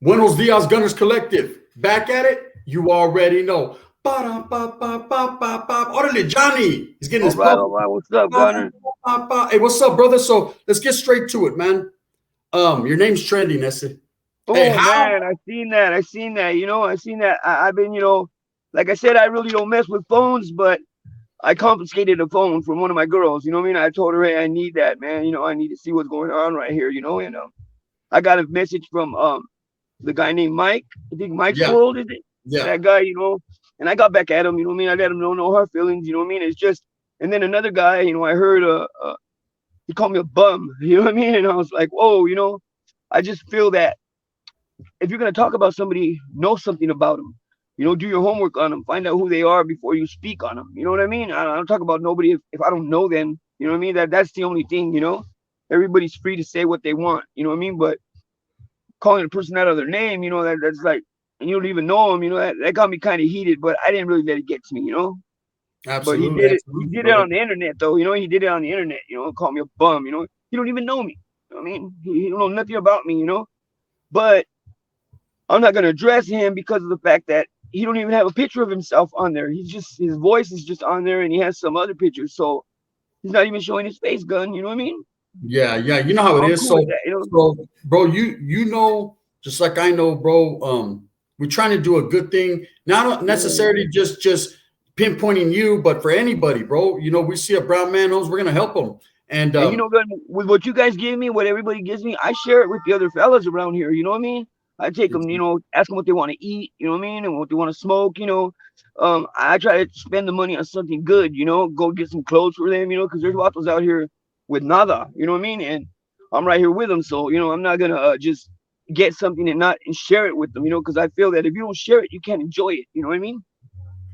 Buenos Dias Gunners Collective. Back at it? You already know. Ba-dum-ba-ba-ba-ba-ba. Orderly Johnny. He's getting his pump. All right. What's up, Gunner? Ba-ba-ba-ba. Hey, what's up, brother? So let's get straight to it, man. Your name's trending, Nessie. Hey, Oh how? man, I seen that. I seen that. I seen that. I've been, like I said, I really don't mess with phones, but I confiscated a phone from one of my girls. You know what I mean? I told her, hey, I need that, man. I need to see what's going on right here. And I got a message from the guy named Mike. I think Mike's Yeah, World is it? yeah. That guy, and I got back at him. You know what I mean? I let him know no hard feelings. You know what I mean? It's just, and then another guy, I heard he called me a bum. You know what I mean? And I was like, whoa, I just feel that if you're gonna talk about somebody, know something about them. Do your homework on them. Find out who they are before you speak on them. You know what I mean? I don't talk about nobody if I don't know them. You know what I mean? That's the only thing. Everybody's free to say what they want. You know what I mean? But calling a person out of their name, that's like, and you don't even know them. That got me kind of heated. But I didn't really let it get to me. But he Absolutely, did it. He absolutely, did it brother. on the internet, though. He did it on the internet. Call me a bum. He don't even know me. I mean, he don't know nothing about me. But I'm not gonna address him because of the fact that he don't even have a picture of himself on there. His voice is just on there, and he has some other pictures, so he's not even showing his face. Gun, you know what I mean? Yeah, yeah. You know how it I'm is. cool with So, that. so, bro, you know, just like I know, bro. We're trying to do a good thing, not Yeah. necessarily just pinpointing you, but for anybody, bro. We see a brown man knows we're gonna help him, and And Gun, with what you guys give me, what everybody gives me, I share it with the other fellas around here. You know what I mean? I take them, ask them what they want to eat. You know what I mean, and what they want to smoke. I try to spend the money on something good. Go get some clothes for them. Because there's vatos out here with nada. You know what I mean? And I'm right here with them, so I'm not gonna just get something and share it with them. Because I feel that if you don't share it, you can't enjoy it. You know what I mean?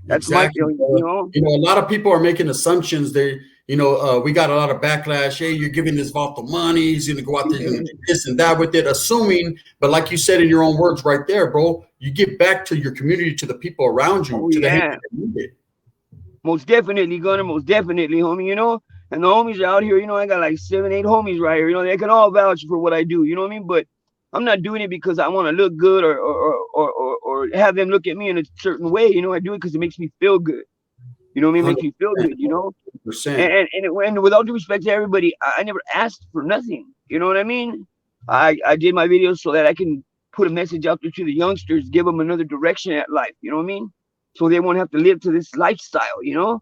That's my exactly, feeling. bro. A lot of people are making assumptions. We got a lot of backlash. Hey, you're giving this vato money. He's going to go out there, he's going to do this and that with it, assuming. But like you said in your own words right there, bro, you give back to your community, to the people around you, Oh to the people yeah. that need it. Most definitely, Gunner. Most definitely, homie. And the homies out here. I got like 7, 8 homies right here. They can all vouch for what I do. You know what I mean? But I'm not doing it because I want to look good or have them look at me in a certain way. I do it because it makes me feel good. You know what I mean? It makes me feel good. 100%. And with all due respect to everybody, I never asked for nothing. You know what I mean? I did my videos so that I can put a message out there to the youngsters, give them another direction at life. You know what I mean? So they won't have to live to this lifestyle.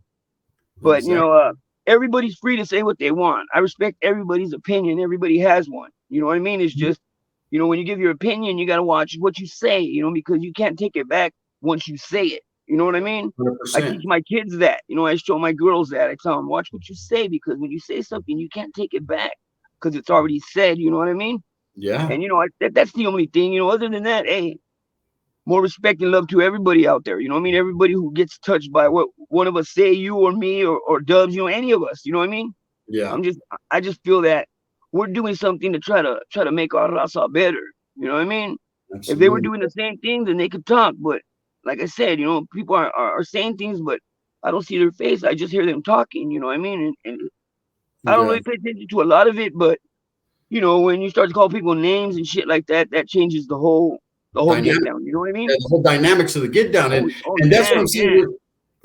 But Exactly. everybody's free to say what they want. I respect everybody's opinion. Everybody has one. You know what I mean? It's just, when you give your opinion, you gotta watch what you say, because you can't take it back once you say it. You know what I mean? I 100%. teach my kids that. I show my girls that. I tell them, watch what you say, because when you say something, you can't take it back because it's already said. You know what I mean? Yeah. And that's the only thing. Other than that, hey, more respect and love to everybody out there. You know what I mean? Everybody who gets touched by what one of us say, you or me or Dubs, any of us. You know what I mean? Yeah. I just feel that we're doing something to try to make our raza better. You know what I mean? If they were Absolutely. doing the same thing, then they could talk. But like I said, people are saying things, but I don't see their face. I just hear them talking. You know what I mean? And I don't Yeah. really pay attention to a lot of it, but when you start to call people names and shit like that, that changes the whole get Dynamic. down. You know what I Yeah, mean? the whole dynamics of the get down, and Oh and that's what yeah, I'm saying. yeah.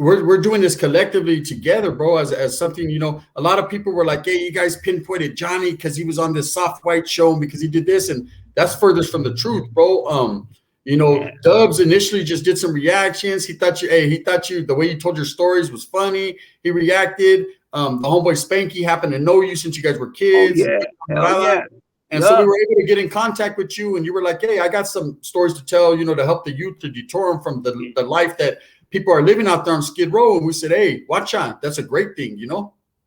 We're doing this collectively together, bro. As something, a lot of people were like, "Hey, you guys pinpointed Johnny because he was on this soft white show and because he did this," and that's furthest from the truth, bro. Yeah. Dubs initially just did some reactions. He thought you the way you told your stories was funny. He reacted. The homeboy Spanky happened to know you since you guys were Oh kids. yeah. Hell yeah. And so we Yup. were able to get in contact with you, and you were like, "Hey, I got some stories to tell, to help the youth, to deter them from the life that people are living out there on Skid Row." And we said, "Hey, watch out. That's a great thing."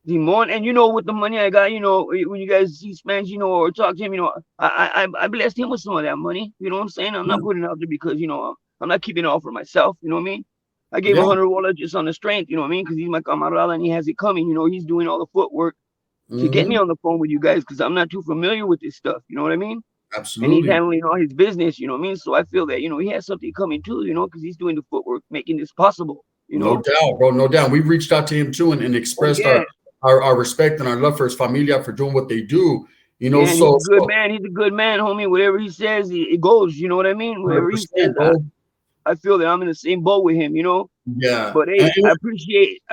Demon, and with the money I got, when you guys see Spanish, or talk to him, I blessed him with some of that money. You know what I'm saying? I'm Yeah. not putting it out there because I'm not keeping it all for myself. You know what I mean? I gave Yeah. 100 just on the strength. You know what I mean? Because he's my camarada and he has it coming. He's doing all the footwork to get me Hmm. on the phone with you guys because I'm not too familiar with this stuff. You know what I mean? And he's Absolutely. handling all his business. You know what I mean? So I feel that he has something coming too. Because he's doing the footwork, making this possible. You No know? doubt, bro. No doubt. We've reached out to him too and Oh expressed yeah. our respect and our love for his familia for doing what they do. know, Yeah, and he's a good man. He's a good man, homie. Whatever he says, it goes. You know what I mean? Whatever he says, 100%, bro. I feel that I'm in the same boat with him. You know. Yeah. But hey, I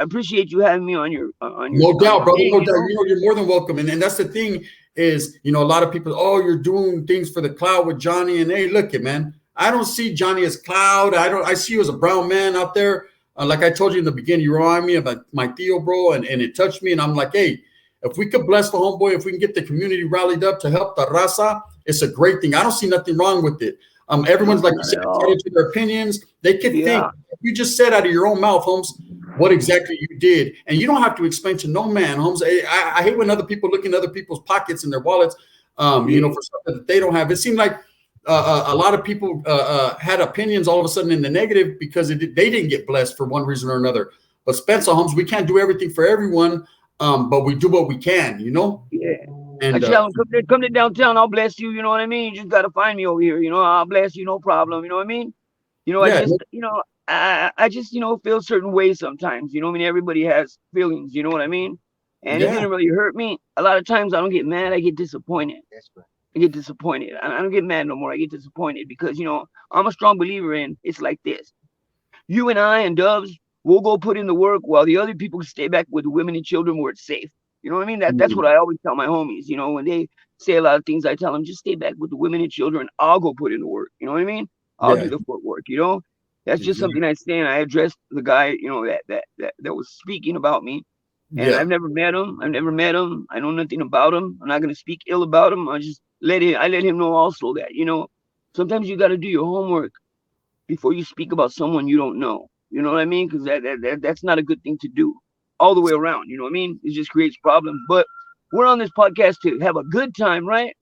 appreciate you having me on your No doubt, brother. thing, No you doubt. know? You know, you're more than welcome. And that's the thing is, you know, a lot of people, oh, you're doing things for the cloud with Johnny. And hey, look it, man. I don't see Johnny as cloud. I see you as a brown man out there. Like I told you in the beginning, you remind me of my Theo, bro, and it touched me. And I'm like, hey, if we could bless the homeboy, if we can get the community rallied up to help the raza, it's a great thing. I don't see nothing wrong with it. Everyone's like you said, entitled to their opinions. They could think. If you just said out of your own mouth, Holmes, what exactly you did, and you don't have to explain to no man, Holmes. I hate when other people look in other people's pockets and their wallets, you know, for something that they don't have. It seemed like a lot of people had opinions all of a sudden in the negative because they didn't get blessed for one reason or another. But Spencer, Holmes, we can't do everything for everyone, but we do what we can, you know. Yeah. And come to downtown. I'll bless you. You know what I mean? You just gotta find me over here. You know, I'll bless you, no problem. You know what I mean? You know, I just, you know, feel certain ways sometimes. You know what I mean? Everybody has feelings. You know what I mean? And it didn't really hurt me. A lot of times I don't get mad. I get disappointed. That's right. I get disappointed. I don't get mad no more. I get disappointed because, you know, I'm a strong believer in it's like this. You and I and Dubs, we'll go put in the work while the other people stay back with the women and children where it's safe. You know what I mean? That's what I always tell my homies. You know, when they say a lot of things, I tell them, just stay back with the women and children. I'll go put in the work. You know what I mean? I'll do the footwork, you know? That's just something I say. And I addressed the guy, you know, that was speaking about me. And I've never met him. I know nothing about him. I'm not going to speak ill about him. I let him know also that, you know, sometimes you got to do your homework before you speak about someone you don't know. You know what I mean? Because that's not a good thing to do all the way around. You know what I mean? It just creates problems. But we're on this podcast to have a good time, right?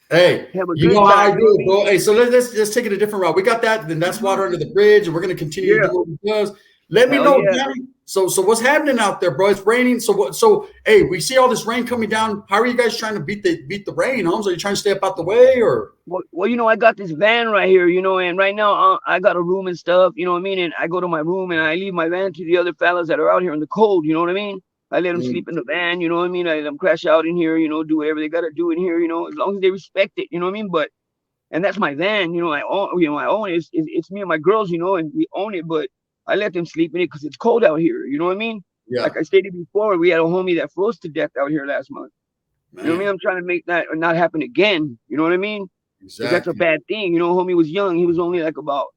Hey, you know how I do it, bro. Hey, so let's take it a different route. We got that. Then that's water under the bridge, and we're gonna continue to do what we does. Let me know, Johnny. So what's happening out there, bro? It's raining. So hey, we see all this rain coming down. How are you guys trying to beat the rain, Holmes? Are you trying to stay up out the way, or? Well, you know, I got this van right here, you know, and right now I got a room and stuff, you know what I mean? And I go to my room and I leave my van to the other fellas that are out here in the cold, you know what I mean? I let them sleep in the van, you know what I mean? I let them crash out in here, you know, do whatever they got to do in here, you know, as long as they respect it, you know what I mean? But, and that's my van, you know, I own it. It's me and my girls, you know, and we own it, but I let them sleep in it because it's cold out here, you know what I mean? Yeah. Like I stated before, we had a homie that froze to death out here last month. Man. You know what I mean? I'm trying to make that not happen again, you know what I mean? Exactly. That's a bad thing. You know, homie was young. He was only like about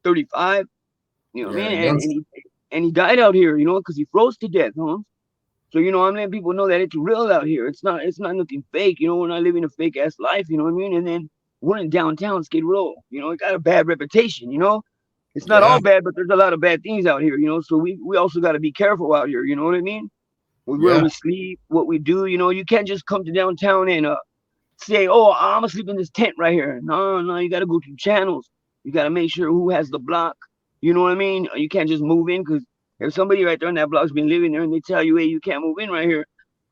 35. You know what I mean? And he died out here, you know, because he froze to death, huh? So, you know, I'm letting people know that it's real out here. It's not nothing fake. You know, we're not living a fake ass life, you know what I mean? And then we're in downtown Skid Row. You know, it got a bad reputation, you know? It's not all bad, but there's a lot of bad things out here, you know? So we also got to be careful out here, you know what I mean? Where we sleep, what we do, you know? You can't just come to downtown and say, oh, I'm gonna sleep in this tent right here. No, you gotta go through channels. You gotta make sure who has the block. You know what I mean? You can't just move in because if somebody right there on that block's been living there and they tell you, hey, you can't move in right here,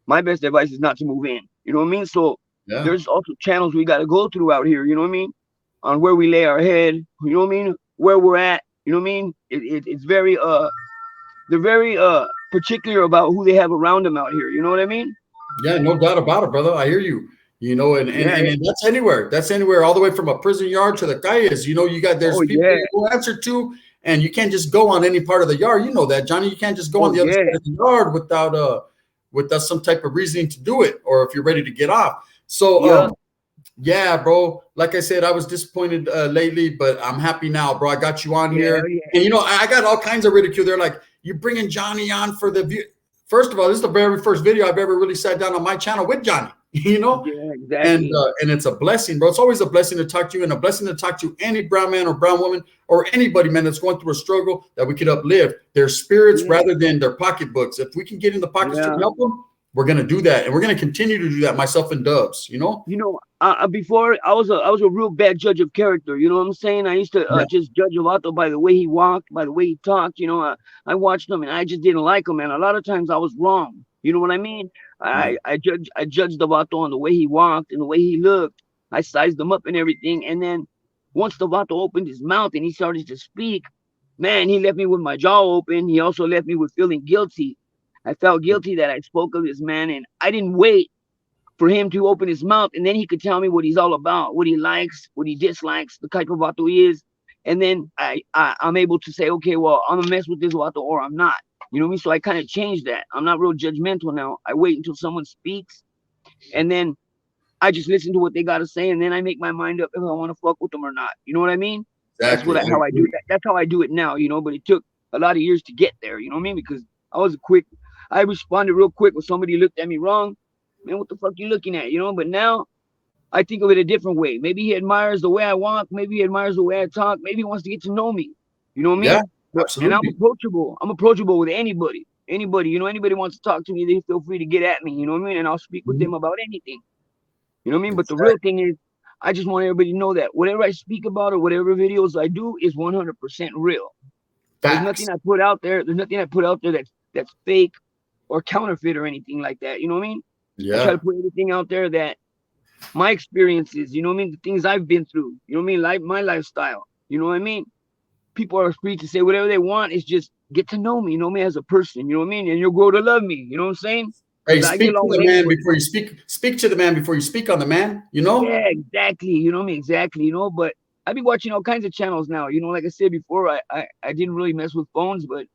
my best advice is not to move in. You know what I mean? So there's also channels we gotta go through out here, you know what I mean? On where we lay our head, you know what I mean? Where we're at, you know what I mean? It's very they're very particular about who they have around them out here, you know what I mean? Yeah, no doubt about it, brother. I hear you. You know, and that's anywhere. That's anywhere, all the way from a prison yard to the calles. You know, there's people you answer to, and you can't just go on any part of the yard. You know that, Johnny. You can't just go on the other side of the yard without some type of reasoning to do it, or if you're ready to get off. So, bro. Like I said, I was disappointed lately, but I'm happy now, bro. I got you on here, and you know, I got all kinds of ridicule. They're like, "You're bringing Johnny on for the view." First of all, this is the very first video I've ever really sat down on my channel with Johnny. You know, exactly. And it's a blessing, bro. It's always a blessing to talk to you, and a blessing to talk to any brown man or brown woman or anybody, man, that's going through a struggle, that we could uplift their spirits rather than their pocketbooks. If we can get in the pockets to help them, we're gonna do that, and we're gonna continue to do that. Myself and Dubs, you know. Before I was a real bad judge of character. You know what I'm saying? I used to just judge Vato by the way he walked, by the way he talked. You know, I watched him and I just didn't like him, and a lot of times I was wrong. You know what I mean? I judged the Vato on the way he walked and the way he looked. I sized him up and everything, and then once the Vato opened his mouth and he started to speak, man, he left me with my jaw open. He also left me with feeling guilty. I felt guilty that I spoke of this man, and I didn't wait for him to open his mouth, and then he could tell me what he's all about, what he likes, what he dislikes, the type of vato he is. And then I'm able to say, okay, well, I'm gonna mess with this vato or I'm not. You know what I mean? So I kind of changed that. I'm not real judgmental now. I wait until someone speaks, and then I just listen to what they gotta say, and then I make my mind up if I want to fuck with them or not. You know what I mean? Exactly. That's how I do that. That's how I do it now, you know. But it took a lot of years to get there. You know what I mean? Because I responded real quick when somebody looked at me wrong. Man, what the fuck you looking at? You know? But now I think of it a different way. Maybe he admires the way I walk. Maybe he admires the way I talk. Maybe he wants to get to know me. You know what I mean? Yeah, And I'm absolutely. approachable. I'm approachable with anybody. Anybody, you know, anybody wants to talk to me, they feel free to get at me. You know what I mean? And I'll speak with them about anything. You know what I mean? But the real thing is, I just want everybody to know that whatever I speak about or whatever videos I do is 100% real. There's Facts. nothing I put out there. There's nothing I put out there that's fake or counterfeit or anything like that. You know what I mean? I try Yeah. to put everything out there that my experiences, you know what I mean? The things I've been through, you know what I mean? Like my lifestyle, you know what I mean? People are free to say whatever they want. It's just get to know me, you know me as a person, you know what I mean? And you'll grow to love me, you know what I'm saying? Hey, 'Cause I speak get along to the with man anybody. before you speak. Speak to the man before you speak on the man. You know. Yeah, exactly. You know what I mean? Exactly. You know, but I've been watching all kinds of channels now. You know, like I said before, I didn't really mess with phones, but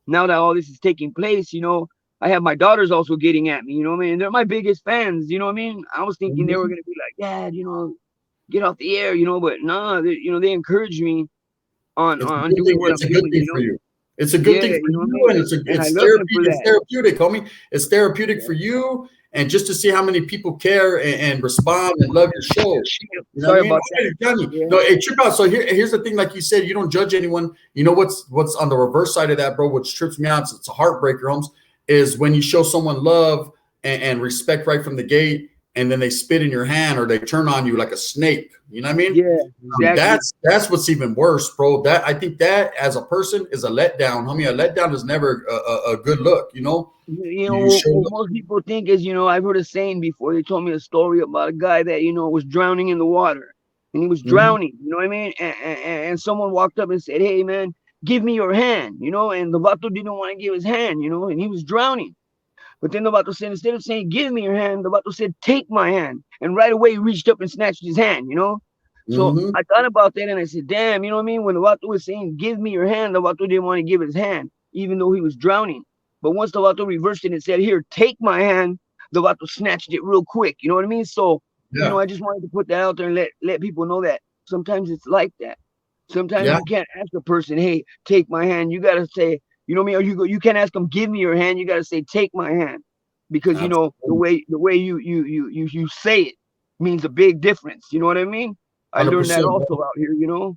now that all this is taking place, you know, I have my daughters also getting at me, you know what I mean? And they're my biggest fans, you know what I mean? I was thinking they were gonna be like, Dad, you know, get off the air, you know, but nah, you know, they encourage me on It's a on good thing. doing what It's I'm a good doing, thing you for know? you. It's a good Yeah, thing you for know what I you, mean? and And I it's love them therapeutic. for It's that. therapeutic, homie. It's therapeutic for you, and just to see how many people care and respond and love your show. You know what Sorry I mean? about that. Hey, Johnny, Yeah. no, hey, trip out. So here's the thing, like you said, you don't judge anyone. You know what's on the reverse side of that, bro? Which trips me out. It's a heartbreaker, Holmes. Is when you show someone love and respect right from the gate, and then they spit in your hand or they turn on you like a snake. You know what I mean? Yeah, exactly. That's what's even worse, bro. That I think that as a person is a letdown, homie. A letdown is never a good look. You know, You know, you show what most people think is, you know, I've heard a saying before. They told me a story about a guy that, you know, was drowning in the water. And he was Mhm. drowning, you know what I mean? And someone walked up and said, hey, man, give me your hand, you know? And the vato didn't want to give his hand, you know? And he was drowning. But then the vato said, instead of saying, give me your hand, the vato said, take my hand. And right away, he reached up and snatched his hand, you know? So Mhm. I thought about that and I said, damn, you know what I mean? When the vato was saying, give me your hand, the vato didn't want to give his hand, even though he was drowning. But once the vato reversed it and said, here, take my hand, the vato snatched it real quick. You know what I mean? So, you know, Yeah. I just wanted to put that out there and let people know that sometimes it's like that. Sometimes Yeah. you can't ask a person, hey, take my hand. You got to say, you know what I mean? Or you can't ask them, give me your hand. You got to say, take my hand. Because, you know, the Absolutely. way you say it means a big difference. You know what I mean? I learned that 100%, bro. also out here, you know?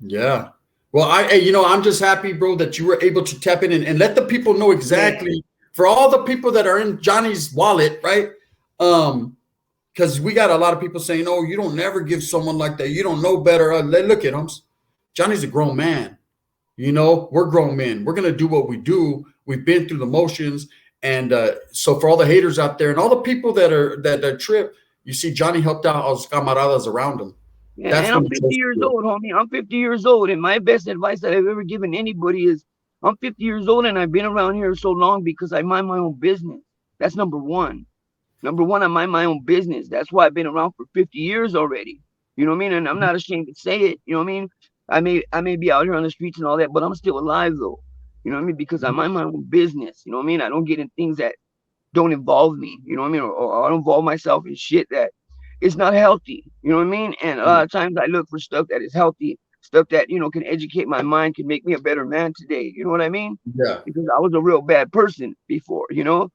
Yeah. Well, you know, I'm just happy, bro, that you were able to tap in and let the people know Yeah. exactly for all the people that are in Johnny's wallet, right? Because we got a lot of people saying, "Oh, you don't never give someone like that. You don't know better." Look at him. Johnny's a grown man. You know, we're grown men. We're gonna do what we do. We've been through the motions, and so for all the haters out there and all the people that trip, you see, Johnny helped out all his camaradas around him. Yeah, That's and when I'm it 50 shows years through. old, homie. I'm 50 years old, and my best advice that I've ever given anybody is I'm 50 years old and I've been around here so long because I mind my own business. That's number one. Number one, I mind my own business. That's why I've been around for 50 years already. You know what I mean? And I'm not ashamed to say it. You know what I mean? I may be out here on the streets and all that, but I'm still alive though. You know what I mean? Because I mind my own business. You know what I mean? I don't get in things that don't involve me. You know what I mean? Or I don't involve myself in shit that is not healthy. You know what I mean? And a lot of times I look for stuff that is healthy, stuff that, you know, can educate my mind, can make me a better man today. You know what I mean? Yeah. Because I was a real bad person before, you know?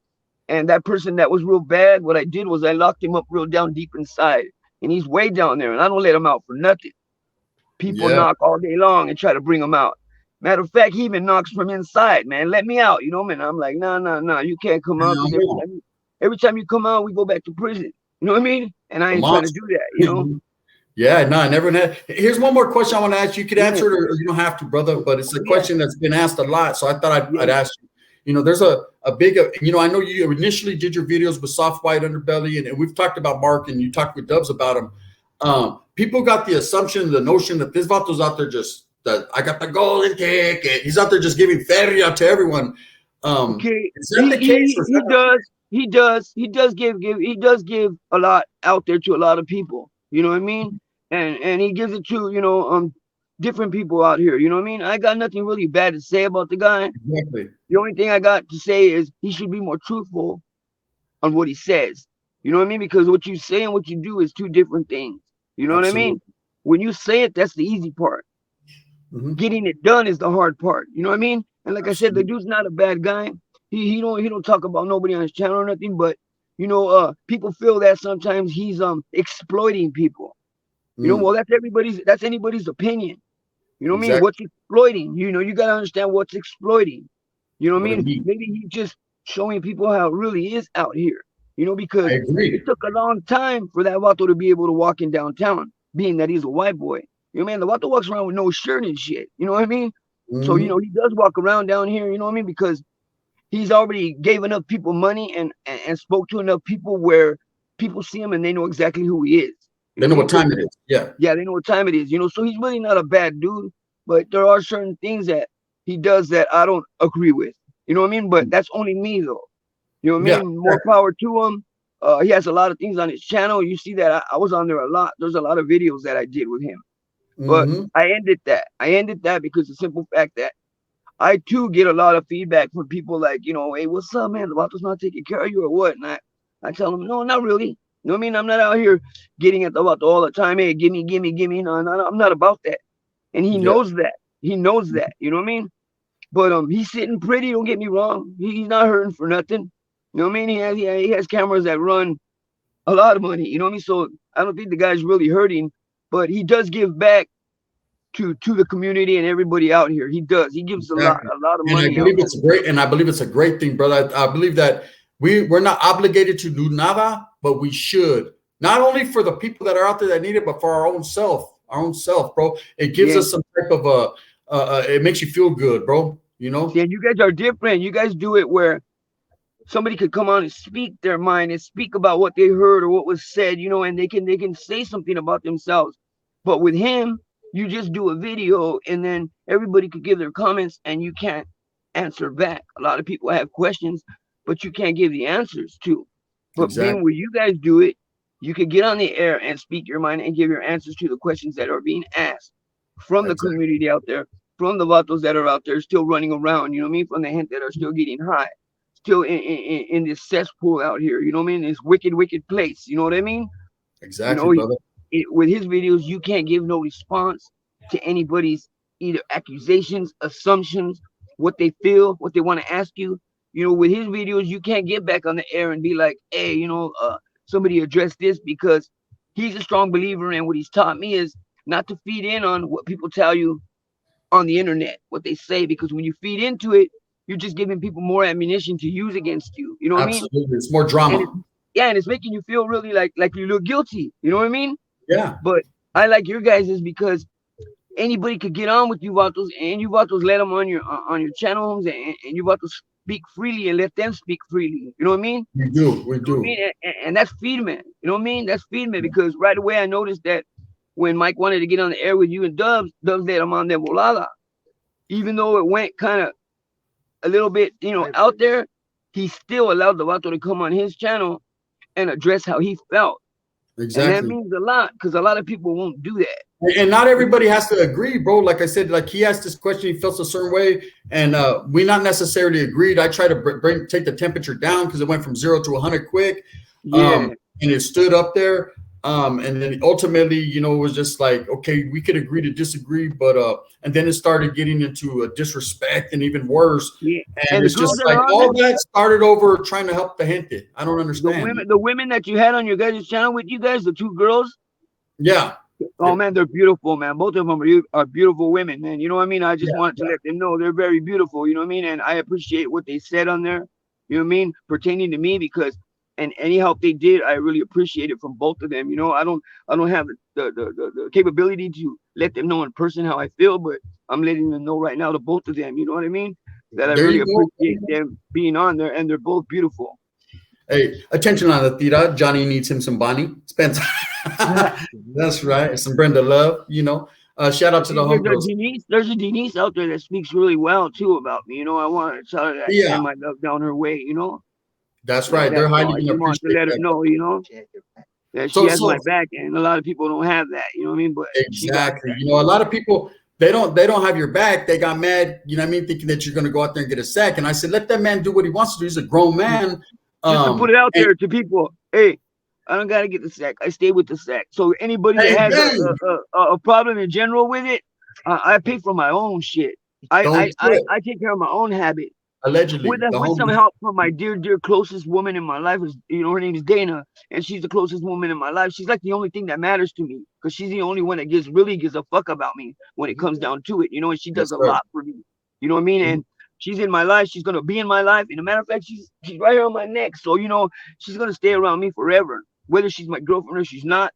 And that person that was real bad, what I did was I locked him up real down deep inside. And he's way down there, and I don't let him out for nothing. People Yeah. knock all day long and try to bring him out. Matter of fact, he even knocks from inside, man. Let me out, you know, man. I'm like, no, no, no, you can't come out because every time you come out, we go back to prison. You know what I mean? And I A ain't trying to monster. do that, you know? Yeah, no, I never had. Here's one more question I want to ask you. You could Yeah, answer it or you don't have to, brother, but it's a yeah, question that's been asked a lot. So I thought I'd yeah, ask you. You know, there's a big, you know, I know you initially did your videos with Soft White Underbelly, and we've talked about Mark and you talked with Dubs about him. People got the assumption, the notion that this vato's out there just, that I got the golden ticket. He's out there just giving feria to everyone. okay. Is that the case? Or is He that does. he does give a lot out there to a lot of people. You know what I mean? And he gives it to, different people out here. You know what I mean? I got nothing really bad to say about the guy. Exactly. The only thing I got to say is he should be more truthful on what he says. You know what I mean? Because what you say and what you do is two different things. You know what I mean? Absolutely. When you say it, that's the easy part. Hmm. Getting it done is the hard part. You know what I mean? And like I said, the Absolutely. dude's not a bad guy. He don't talk about nobody on his channel or nothing, but people feel that sometimes he's exploiting people. Mm, Well, that's anybody's opinion. You know what I mean? exactly. What's exploiting? You gotta understand what's exploiting. You know what What I it mean? means. Maybe he's just showing people how it really is out here. I Because it agree. took a long time for that Vato to be able to walk in downtown, being that he's a white boy. Man, the Vato walks around with no shirt and shit. You know what I mean? So, Hmm. he does walk around down here, you know what I mean? Because he's already gave enough people money and spoke to enough people where people see him and they know exactly who he is. You They know know what I mean? what 'Cause time it is. Yeah. yeah, they know what time it is, so he's really not a bad dude, but there are certain things that he does that I don't agree with. You know what I mean? But that's only me though. You know what I Yeah. mean? More power to him. He has a lot of things on his channel. You see that I was on there a lot. There's a lot of videos that I did with him. But Hmm. I ended that. I ended that because the simple fact that I too get a lot of feedback from people like, hey, what's up, man? The Vato's not taking care of you or what? And I tell them, no, not really. You know what I mean? I'm not out here getting at the Vato all the time. Hey, gimme, gimme, gimme. No, I'm not about that. And he Yeah. knows that. He knows that. You know what I mean? But he's sitting pretty. Don't get me wrong. He's not hurting for nothing. You know what I mean? He has cameras that run a lot of money. You know what I mean? So I don't think the guy's really hurting, but he does give back to the community and everybody out here. He does. He gives a lot Exactly. a lot of And I money out believe it's great. And I believe it's a great thing, brother. I believe that we're not obligated to do nada, but we should. Not only for the people that are out there that need it, but for our own self, bro. It gives there. Yeah. us some type of it makes you feel good, bro. You See, know? and you guys are different. You guys do it where somebody could come on and speak their mind and speak about what they heard or what was said, and they can say something about themselves. But with him, you just do a video and then everybody could give their comments and you can't answer back. A lot of people have questions, but you can't give the answers to. But being Exactly. where you guys do it, you could get on the air and speak your mind and give your answers to the questions that are being asked from the Exactly. community out there, from the vatos that are out there still running around, you know what I mean? From the gente that are still getting high, still in this cesspool out here, you know what I mean? This wicked, wicked place, you know what I mean? You Exactly, know, brother. with his videos, you can't give no response to anybody's either accusations, assumptions, what they feel, what they want to ask you. With his videos, you can't get back on the air and be like, hey, somebody address this because he's a strong believer in what he's taught me is not to feed in on what people tell you on the internet, what they say, because when you feed into it, you're just giving people more ammunition to use against you. You know what I mean? Absolutely. It's more And it's drama. yeah, and it's making you feel really like you look guilty. You know what I mean? Yeah. But I like your guys is because anybody could get on with you vatos, and you vatos let them on your channels, and you vatos speak freely and let them speak freely. You know what I mean? We do. We You know what I do. mean? And that's feedman. You know what I mean? That's feedman because right away I noticed that when Mike wanted to get on the air with you and Dubs let him on the volada. Even though it went kind of a little bit, out there, he still allowed the vato to come on his channel and address how he felt. And that Exactly. means a lot because a lot of people won't do that. And not everybody has to agree, bro. Like I said, like he asked this question, he felt a certain way, and we not necessarily agreed. I tried to take the temperature down because it went from 0 to 100 quick, Yeah. and it stood up there. And then ultimately, it was just like, okay, we could agree to disagree, but and then it started getting into a disrespect and even worse. Yeah. And And the it's girls just that like are on all there, that started over trying to help the gente. I don't the understand. women, the women that you had on your guys' channel with you guys, the two girls, Yeah, oh man, they're beautiful, man. Both of them are beautiful women, man. You know what I mean? I just yeah, wanted to yeah. let them know they're very beautiful, you know what I mean? And I appreciate what they said on there, you know what I mean, pertaining to me because and any help they did, I really appreciate it from both of them. I don't have the capability to let them know in person how I feel, but I'm letting them know right now to both of them, you know what I mean? That I There really you go. appreciate them being on there and they're both beautiful. Hey, attention on the tira. Johnny needs him some Bonnie. Spence. That's right. Some Brenda Love. Shout out to the homegirls. There's a Denise out there that speaks really well too about me. I want to tell her that I Yeah. send my love down her way. That's right. They're So I highly just going to want to appreciate let her that. know, you know, that she So, has my so back, and a lot of people don't have that. You know what I mean? But she got exactly. that. You know, a lot of people they don't have your back. They got mad. You know what I mean? Thinking that you're going to go out there and get a sack. And I said, let that man do what he wants to do. He's a grown man. Just to put it out And there to people, hey, I don't gotta get the sack. I stay with the sack. So anybody that hey, has gang, a problem in general with it, I pay for my own shit. don't trip. I take care of my own habit. Allegedly, the With some homie. help from my dear closest woman in my life, is, you know, her name is Dana, and she's the closest woman in my life. She's like the only thing that matters to me, because she's the only one that really gives a fuck about me when it comes down to it, you know. And she does Yes, a sir. lot for me, you know what I mean. And she's in my life. She's gonna be in my life. And a matter of fact, she's right here on my neck. So you know, she's gonna stay around me forever, whether she's my girlfriend or she's not.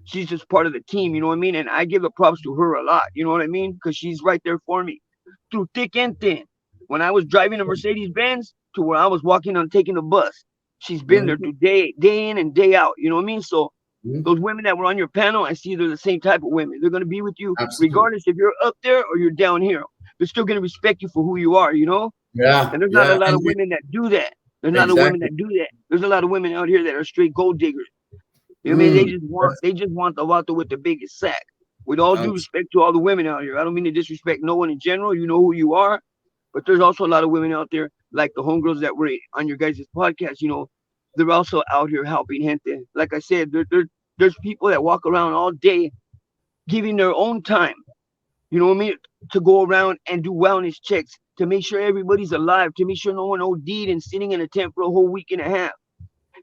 She's just part of the team, you know what I mean. And I give the props to her a lot, you know what I mean, because she's right there for me through thick and thin. When I was driving a Mercedes Benz to where I was walking on taking the bus, she's been there through day in and day out. You know what I mean? So those women that were on your panel, I see they're the same type of women. They're gonna be with you Absolutely. regardless if you're up there or you're down here. They're still gonna respect you for who you are. You know? Yeah, And there's not a yeah, lot and of women that do that. There's not a women exactly. that do that. There's a lot of women out here that are straight gold diggers. You know what I mean? They just want the vato with the biggest sack. With all due respect to all the women out here, I don't mean to disrespect no one in general. You know who you are, but there's also a lot of women out there, like the homegirls that were on your guys' podcast. You know, they're also out here helping gente. Like I said, there's people that walk around all day, giving their own time. You know what I mean? To go around and do wellness checks, to make sure everybody's alive, to make sure no one OD'd and sitting in a tent for a whole week and a half.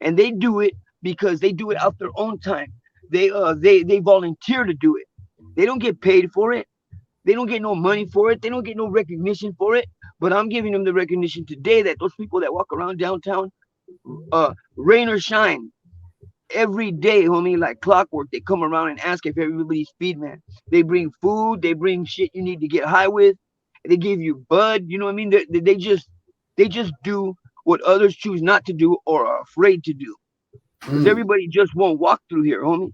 And they do it because they do it out their own time. They volunteer to do it. They don't get paid for it. They don't get no money for it. They don't get no recognition for it. But I'm giving them the recognition today that those people that walk around downtown, rain or shine, every day, homie, like clockwork, they come around and ask if everybody's feed, man. They bring food. They bring shit you need to get high with. They give you bud. You know what I mean? They just do what others choose not to do or are afraid to do. Because everybody just won't walk through here, homie.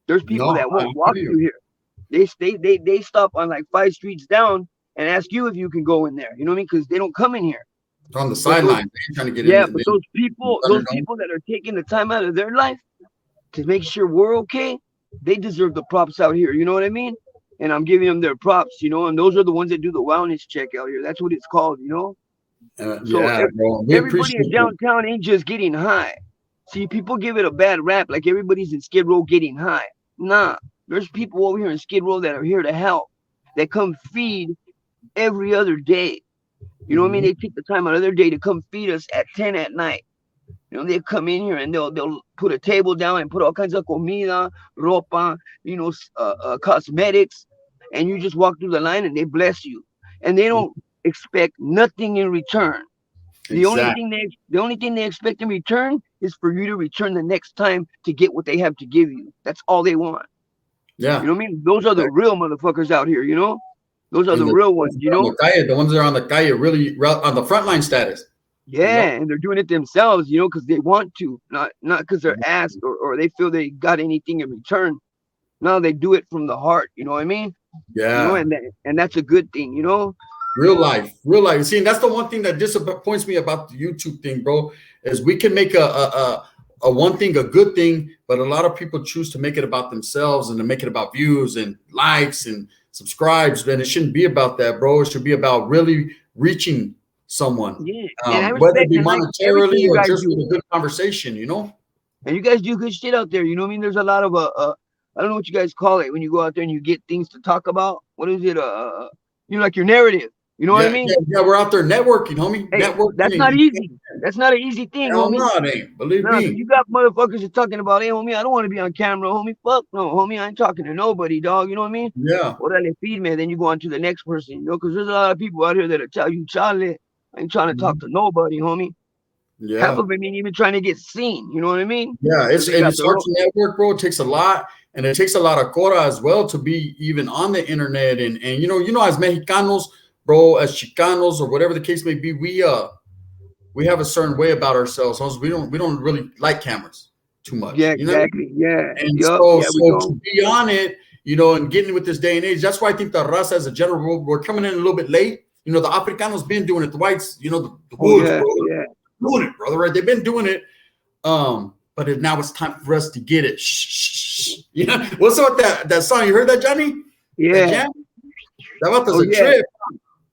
There's people that won't walk through here. They stop on like 5 streets down and ask you if you can go in there. You know what I mean? Because they don't come in here. On the sideline, they're trying to get in. Yeah, but those people that are taking the time out of their life to make sure we're okay, they deserve the props out here. You know what I mean? And I'm giving them their props, you know. And those are the ones that do the wellness check out here. That's what it's called, you know. So yeah, bro. everybody in downtown ain't just getting high. See, people give it a bad rap, like everybody's in Skid Row getting high. Nah, there's people over here in Skid Row that are here to help, that come feed every other day. You know what I mean? They take the time out of their day to come feed us at 10 at night. You know, they come in here and they'll put a table down and put all kinds of comida, ropa, you know, cosmetics, and you just walk through the line and they bless you, and they don't expect nothing in return. The only thing they expect in return is for you to return the next time to get what they have to give you. That's all they want. Yeah. You know what I mean? Those are the real motherfuckers out here, you know? Those are the real ones, you know? The ones that are on the calle, really on the frontline status. Yeah, and they're doing it themselves, you know, because they want to, not because they're asked or they feel they got anything in return. No, they do it from the heart, you know what I mean? Yeah. You know, and that's a good thing, you know? Real life. See, and that's the one thing that disappoints me about the YouTube thing, bro, is we can make a one thing a good thing, but a lot of people choose to make it about themselves and to make it about views and likes and subscribes. And it shouldn't be about that, bro. It should be about really reaching someone. Yeah. Whether it be monetarily or just with a good conversation, you know? And you guys do good shit out there, you know what I mean? There's a lot of I don't know what you guys call it when you go out there and you get things to talk about. What is it? You know, like your narrative. You know what I mean? Yeah, we're out there networking, homie. Hey, networking. That's not easy. That's not an easy thing, homie. No, it ain't. Believe me. You got motherfuckers that talking about, hey, homie, I don't want to be on camera, homie. Fuck no, homie. I ain't talking to nobody, dog. You know what I mean? Yeah. Orale, feed me. Then you go on to the next person, you know, because there's a lot of people out here that'll tell you, Charlie, I ain't trying to talk to nobody, homie. Yeah. Half of it ain't even trying to get seen. You know what I mean? Yeah, it's hard to network, bro. It takes a lot, and it takes a lot of cora as well to be even on the internet. And you know, as Mexicanos, bro, as Chicanos or whatever the case may be, we have a certain way about ourselves. We don't really like cameras too much. Yeah, you know? exactly. Yeah. And so to be on it, you know, and getting with this day and age, that's why I think the raza as a general, we're coming in a little bit late. You know, the Africanos been doing it. The whites, you know, the woods, yeah, bro. Yeah. doing it, brother. Right? They've been doing it. But now it's time for us to get it. Shh, shh, shh. You know what's up with that song? You heard that, Johnny? Yeah. That was a trip.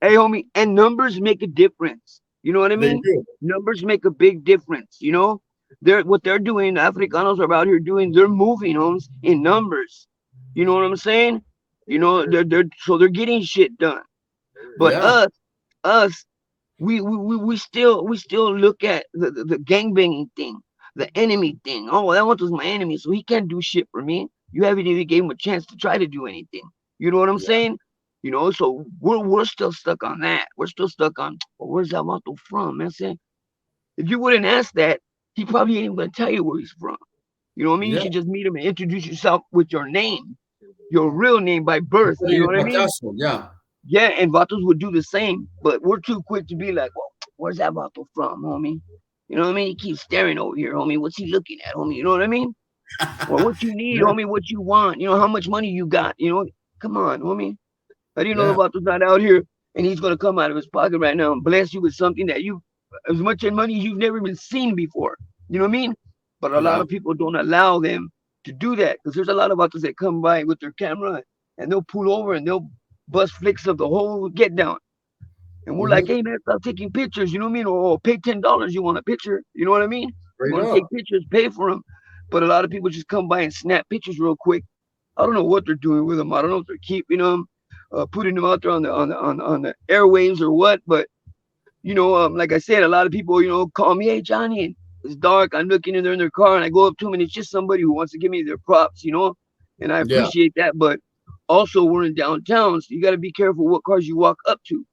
Hey, homie, and numbers make a difference. You know what I mean? Numbers make a big difference. You know, what they're doing. Africanos are out here doing. They're moving homes in numbers. You know what I'm saying? You know, they're getting shit done. But us, we still look at the gangbanging thing, the enemy thing. Oh, that one was my enemy, so he can't do shit for me. You haven't even gave him a chance to try to do anything. You know what I'm saying? You know, so we're still stuck on that. We're still stuck on, well, where's that Vato from? Man, saying if you wouldn't ask that, he probably ain't even gonna tell you where he's from. You know what I mean? You should just meet him and introduce yourself with your name, your real name by birth. You know what I mean? Yeah, and Vatos would do the same, but we're too quick to be like, well, where's that Vato from, homie? You know what I mean? He keeps staring over here, homie. What's he looking at, homie? You know what I mean? Well, what you need, homie, what you want, you know, how much money you got, you know? Come on, homie. How do you know Vato's not out here and he's gonna come out of his pocket right now and bless you with something that you, as much in money you've never even seen before. You know what I mean? But a lot of people don't allow them to do that because there's a lot of Vatos that come by with their camera and they'll pull over and they'll bust flicks of the whole get down. And we're like, hey man, stop taking pictures, you know what I mean? Or pay $10, you want a picture, you know what I mean? You want to take pictures, pay for them. But a lot of people just come by and snap pictures real quick. I don't know what they're doing with them. I don't know if they're keeping them, putting them out there on the airwaves or what. But you know, like I said, a lot of people, you know, call me, hey Johnny, it's dark. I'm looking in their car, and I go up to them, and it's just somebody who wants to give me their props, you know, and I appreciate that. But also, we're in downtown, so you got to be careful what cars you walk up to.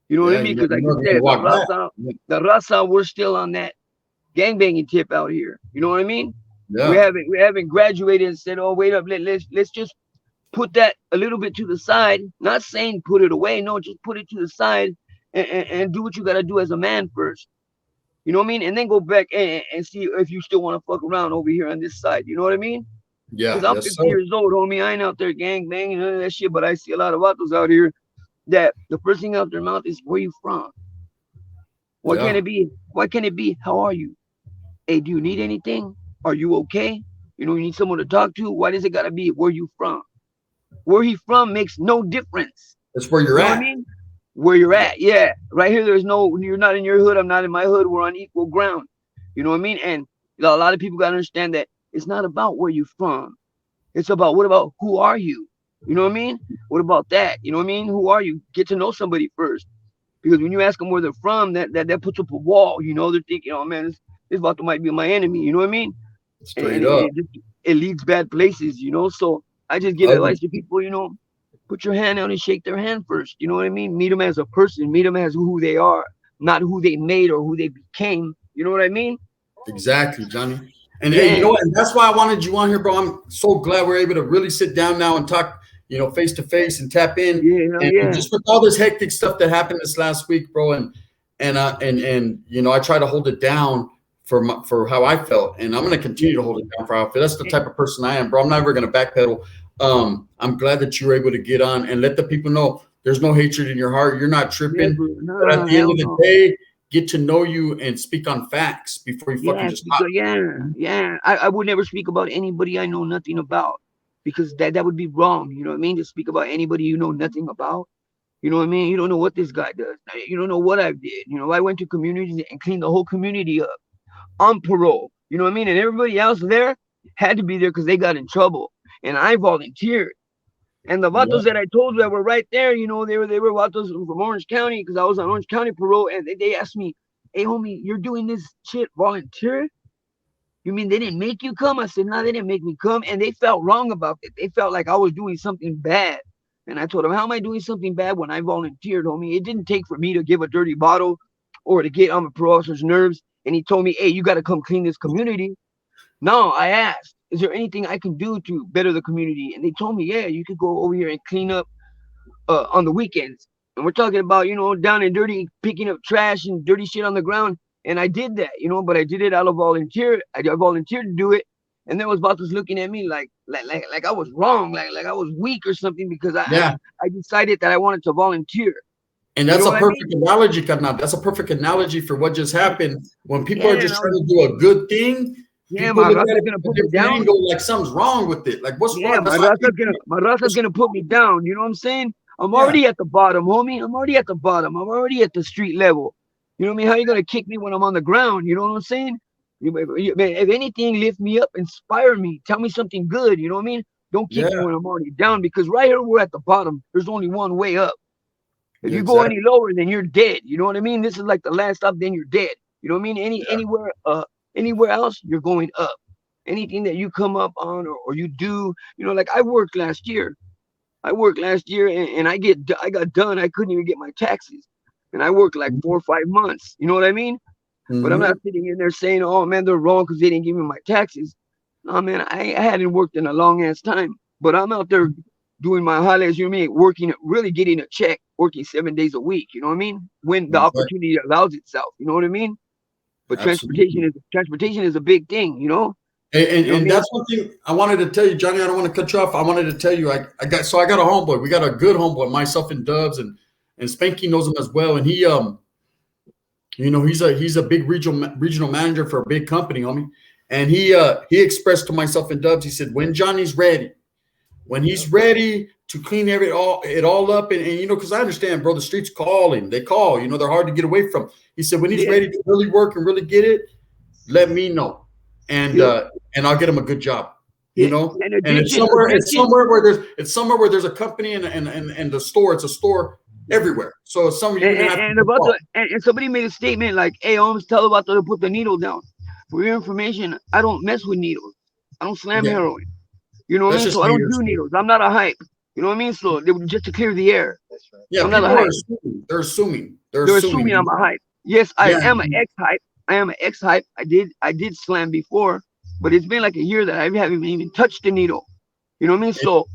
You know what I mean? Because like I said, the Raza, we're still on that gangbanging tip out here. You know what I mean? Yeah. We haven't graduated and said, oh, wait up, let's just put that a little bit to the side. Not saying put it away, no, just put it to the side and do what you gotta do as a man first. You know what I mean? And then go back and see if you still want to fuck around over here on this side. You know what I mean? Yeah. Because I'm 50 years old, homie. I ain't out there gang banging none of that shit, but I see a lot of vatos out here that the first thing out their mouth is where you from? Why can't it be? Why can't it be? How are you? Hey, do you need anything? Are you okay? You know, you need someone to talk to. Why does it gotta be where you from? Where he from makes no difference. That's where you're at. I mean? Where you're at, yeah. Right here, you're not in your hood. I'm not in my hood. We're on equal ground. You know what I mean? And a lot of people gotta understand that it's not about where you're from. It's about who are you? You know what I mean? What about that? You know what I mean? Who are you? Get to know somebody first. Because when you ask them where they're from, that puts up a wall. You know, they're thinking, oh man, this Vato might be my enemy. You know what I mean? Straight up. It leads bad places, you know. So I just give advice to people, you know, put your hand out and shake their hand first. You know what I mean? Meet them as a person, meet them as who they are, not who they made or who they became. You know what I mean? Exactly, Johnny. And hey, you know what? And that's why I wanted you on here, bro. I'm so glad we're able to really sit down now and talk, you know, face to face and tap in. And just with all this hectic stuff that happened this last week, bro, and you know, I try to hold it down for how I felt, and I'm going to continue to hold it down for how I feel. That's the type of person I am, bro. I'm never going to backpedal. I'm glad that you were able to get on and let the people know there's no hatred in your heart. You're not tripping. But at the end of the day, get to know you and speak on facts before you fucking just talk. I would never speak about anybody I know nothing about, because that would be wrong. You know what I mean? To speak about anybody you know nothing about. You know what I mean? You don't know what this guy does. You don't know what I did. You know, I went to communities and cleaned the whole community up on parole. You know what I mean? And everybody else there had to be there because they got in trouble. And I volunteered. And the vatos that I told you that were right there, you know, they were vatos from Orange County, because I was on Orange County parole, and they asked me, hey homie, you're doing this shit volunteer? You mean they didn't make you come? I said, no, they didn't make me come. And they felt wrong about it. They felt like I was doing something bad. And I told them, how am I doing something bad when I volunteered, homie? It didn't take for me to give a dirty bottle or to get on the parole officer's nerves. And he told me, hey, you got to come clean this community. No, I asked, is there anything I can do to better the community? And they told me, yeah, you could go over here and clean up on the weekends. And we're talking about, you know, down and dirty, picking up trash and dirty shit on the ground. And I did that, you know, but I did it out of volunteer. I volunteered to do it. And there was vatos looking at me like I was wrong, like I was weak or something, because I decided that I wanted to volunteer. And You that's know a what I mean? perfect analogy, Karnal. That's a perfect analogy for what just happened. When people Yeah, are and just trying to do a good thing, yeah, people my look at raza's it gonna from a put me different down. angle, like something's wrong with it. Like, what's Yeah, wrong? That's why I keep my raza's gonna put me down. You know what I'm saying? I'm yeah, already at the bottom, homie. I'm already at the bottom. I'm already at the street level. You know what I mean? How you gonna kick me when I'm on the ground? You know what I'm saying? If anything, lift me up, inspire me, tell me something good. You know what I mean? Don't kick me yeah, when I'm already down because right here we're at the bottom. There's only one way up. If yeah, you go exactly. any lower, then you're dead. You know what I mean? This is like the last stop, then you're dead. You know what I mean? Yeah. Anywhere else, you're going up. Anything that you come up on or you do, you know, like I worked last year. And I got done. I couldn't even get my taxes. And I worked like 4 or 5 months. You know what I mean? But I'm not Mm-hmm. sitting in there saying, oh man, they're wrong because they didn't give me my taxes. No, man, I hadn't worked in a long ass time. But I'm out there doing my highlights, you know what I mean? Working, really getting a check, working 7 days a week, you know what I mean? When the Exactly. opportunity allows itself, you know what I mean? But Absolutely. transportation is a big thing, you know? And, You know what I and mean? that's one thing I wanted to tell you, Johnny. I don't want to cut you off. I wanted to tell you, I got a homeboy. We got a good homeboy, myself and Dubs, and Spanky knows him as well. And he he's a big regional manager for a big company, homie. And he expressed to myself and Dubs, he said, when he's ready to clean it all up, and because I understand, bro, the streets calling, they call, they're hard to get away from. He said when he's Yeah, ready to really work and really get it, let me know, and yep, uh, and I'll get him a good job. yeah. And And it's somewhere where there's a company and the store. It's a store everywhere. So it's somewhere you're gonna have and to about call. and somebody made a statement like, "Hey, Holmes, tell about to put the needle down." For your information, I don't mess with needles. I don't slam Yeah, heroin. You know what I that's mean? just So I don't do haters. needles. I'm not a hype. You know what I mean? So they were just to clear the air. Yeah, I'm not a people are hype. assuming. They're assuming. They're They're assuming I'm assuming. a hype. Yes, I Yeah, am an ex hype. I am an ex hype. I did slam before, but it's been like a year that I haven't even touched the needle. You know what I mean? So,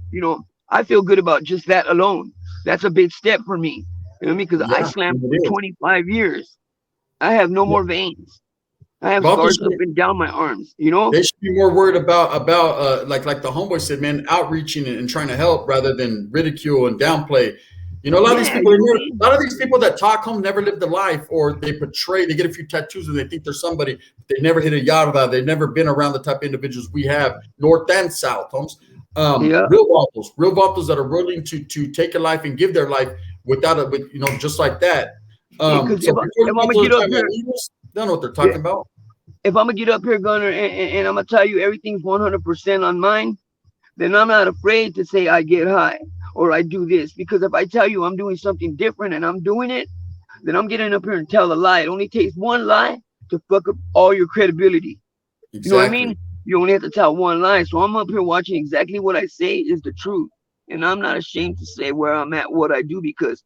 I feel good about just that alone. That's a big step for me. You know what I mean? Because I yeah, slammed for it is. 25 years. I have no Yeah. more veins. I have Vato scars up should, and down my arms, you know? they should be more worried about like the homeboy said, man, outreaching and trying to help rather than ridicule and downplay. A lot of these Yeah, people, you know what I mean? a lot of these people that talk home never lived a life, or they portray, they get a few tattoos and they think they're somebody. They never hit a yarda. They've never been around the type of individuals we have, north and south, homes. Yeah. Real vatos that are willing to take a life and give their life just like that. Yeah, because So if, before if the I'm going to people are get up talking about here, needles, they don't know what they're yeah, talking about. if I'm going to get up here, Gunner, and I'm going to tell you everything's 100% on mine, then I'm not afraid to say I get high or I do this. Because if I tell you I'm doing something different and I'm doing it, then I'm getting up here and tell a lie. It only takes one lie to fuck up all your credibility. You know what I Exactly. mean? You only have to tell one lie. So I'm up here watching exactly what I say is the truth. And I'm not ashamed to say where I'm at, what I do, because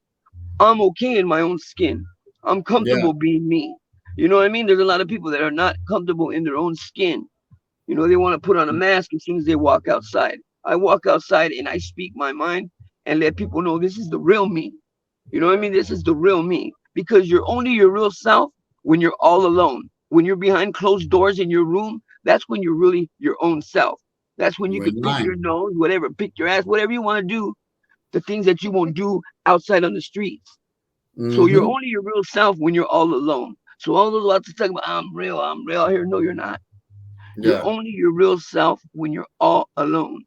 I'm okay in my own skin. I'm Yeah. comfortable being me. You know what I mean? There's a lot of people that are not comfortable in their own skin. They want to put on a mask as soon as they walk outside. I walk outside and I speak my mind and let people know this is the real me. You know what I mean? This is the real me, because you're only your real self when you're all alone. When you're behind closed doors in your room, that's when you're really your own self. That's when you You ain't could pick your lying. nose, whatever, pick your ass, whatever you want to do, the things that you won't do outside on the streets. So you're Mm-hmm. only your real self when you're all alone. So all those lots of talk about I'm real here. No, you're not. You're Yeah. only your real self when you're all alone.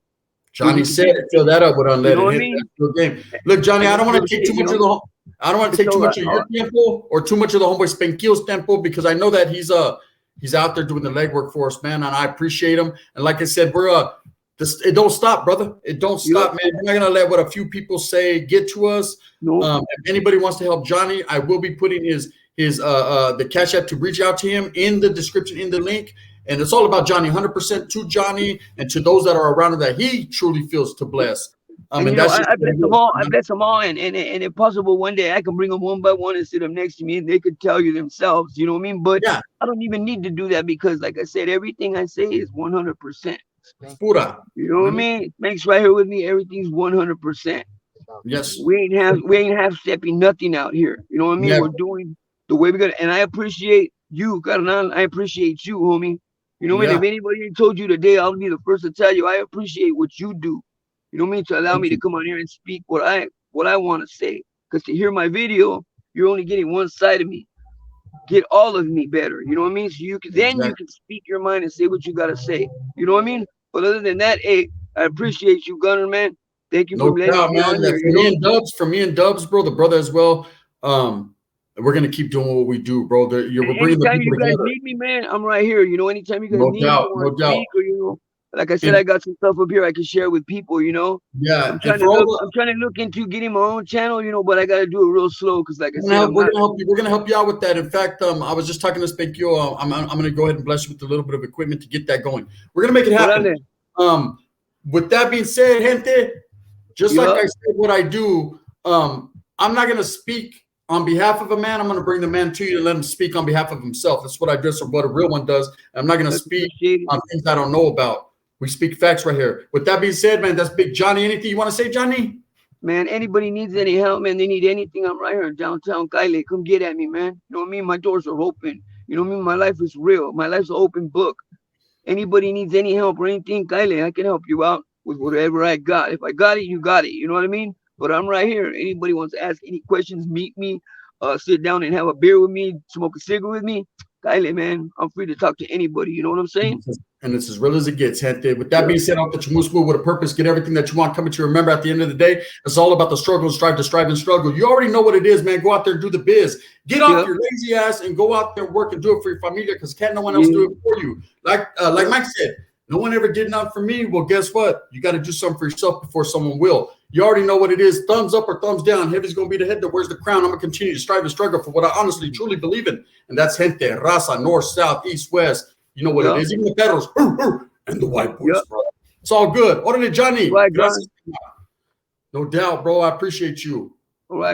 When Johnny you can said take it. Fill that up with you know unleaded. what I Hit mean? that real game. Look, Johnny, And I don't that's want real to take too shit, much of the. I don't want to take too So much of your tempo or too much of the homeboy Spankil's tempo, because I know that he's out there doing the legwork for us, man, and I appreciate him. And like I said, it don't stop, brother. It don't yep, stop, man. We're not gonna let what a few people say get to us. no, If anybody wants to help Johnny, I will be putting his the cash app to reach out to him in the description, in the link. And it's all about Johnny, 100% to Johnny and to those that are around him that he truly feels to bless. and And that's just I what bless it them is, all. I man. bless them all, and if possible, one day I can bring them one by one and sit them next to me, and they could tell you themselves. You know what I mean? But Yeah, I don't even need to do that because, like I said, everything I say is 100%. it's pura. You know what I Mhm. mean? Makes right here with me. Everything's 100%. Yes, We ain't half stepping nothing out here. You know what I mean? never. We're doing the way we got, and I appreciate you, Carnal. I appreciate you, homie. You know what I mean? Yeah, If anybody ain't told you today, I'll be the first to tell you I appreciate what you do. You know what I mean? To allow thank me to you. come on here and speak what I want to say. Because to hear my video, you're only getting one side of me. Get all of me better. You know what I mean? So you can then you can speak your mind and say what you gotta say. You know what I mean? But other than that, hey, I appreciate you, Gunner, man. Thank you for letting me on here. For me and Dubs, bro, the brother as well. We're gonna keep doing what we do, bro. We're bringing the people together. Anytime you guys need me, man, I'm right here. You know, anytime you guys need me, no doubt. Speak, or you know, like I said, I got some stuff up here I can share with people. You know, yeah. I'm trying to look into getting my own channel. You know, but I gotta do it real slow because, like I said, we're gonna help you out with that. In fact, I was just talking to Spankio. I'm gonna go ahead and bless you with a little bit of equipment to get that going. We're gonna make it happen. With that being said, gente, just like I said, what I do, I'm not gonna speak on behalf of a man. I'm gonna bring the man to you and let him speak on behalf of himself. That's what I do, or what a real one does. I'm not gonna speak on things I don't know about. We speak facts right here. With that being said, man, that's Big Johnny. Anything you want to say, Johnny? Man, anybody needs any help, man, they need anything, I'm right here in downtown Kyle. Come get at me, man. You know what I mean? My doors are open. You know what I mean? My life is real. My life's an open book. Anybody needs any help or anything, Kyle, I can help you out with whatever I got. If I got it, you got it. You know what I mean? But I'm right here. Anybody wants to ask any questions, meet me, sit down and have a beer with me, smoke a cigarette with me, Kyle, man, I'm free to talk to anybody. You know what I'm saying? And it's as real as it gets, gente. With that being said, I'll get you move with a purpose, get everything that you want coming to you. Remember, at the end of the day, it's all about the struggle, strive and struggle. You already know what it is, man. Go out there and do the biz. Get off your lazy ass and go out there and work and do it for your familia, because can't no one else do it for you. Like Mike said, no one ever did nothing for me. Well, guess what? You got to do something for yourself before someone will. You already know what it is. Thumbs up or thumbs down. Heavy's going to be the head that wears the crown. I'm going to continue to strive and struggle for what I honestly, truly believe in. And that's gente, raza, north, south, east, west. You know what it is. Even the pedals and the white boys, bro. It's all good. Orale, Johnny. Right, no doubt, bro. I appreciate you. All right.